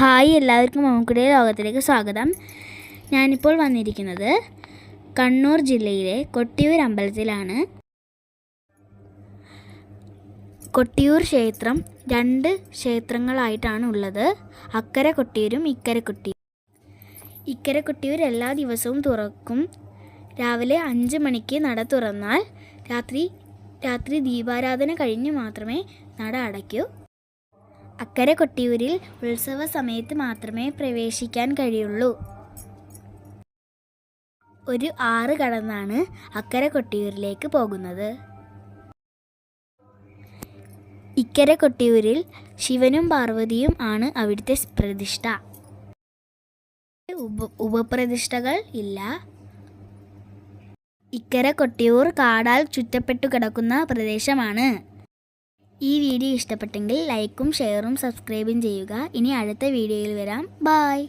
Hi, എല്ലാവർക്കും മമ്മൂക്കുട്ടിയുടെ ലോകത്തിലേക്ക് സ്വാഗതം. ഞാനിപ്പോൾ വന്നിരിക്കുന്നത് കണ്ണൂർ ജില്ലയിലെ കൊട്ടിയൂർ അമ്പലത്തിലാണ്. കൊട്ടിയൂർ ക്ഷേത്രം 2 ക്ഷേത്രങ്ങളായിട്ടാണ് ഉള്ളത്. അക്കരെ കൊട്ടിയൂരും ഇക്കരെ കൊട്ടിയൂരും. ഇക്കരെ കൊട്ടിയൂർ എല്ലാ ദിവസവും തുറക്കും. രാവിലെ 5 മണിക്ക് നട തുറന്നാൽ രാത്രി ദീപാരാധന കഴിഞ്ഞ് മാത്രമേ നട അടയ്ക്കൂ. അക്കരെ കൊട്ടിയൂരിൽ ഉത്സവ സമയത്ത് മാത്രമേ പ്രവേശിക്കാൻ കഴിയുള്ളൂ. ഒരു 6 കടന്നാണ് അക്കരെ കൊട്ടിയൂരിലേക്ക് പോകുന്നത്. ഇക്കരെ കൊട്ടിയൂരിൽ ശിവനും പാർവതിയും ആണ് അവിടുത്തെ പ്രതിഷ്ഠ. ഉപപ്രതിഷ്ഠകൾ ഇല്ല. ഇക്കരെ കൊട്ടിയൂർ കാടാൽ ചുറ്റപ്പെട്ടു കിടക്കുന്ന പ്രദേശമാണ്. ഈ വീഡിയോ ഇഷ്ടപ്പെട്ടെങ്കിൽ ലൈക്കും ഷെയറും സബ്സ്ക്രൈബും ചെയ്യുക. ഇനി അടുത്ത വീഡിയോയിൽ വരാം. ബൈ.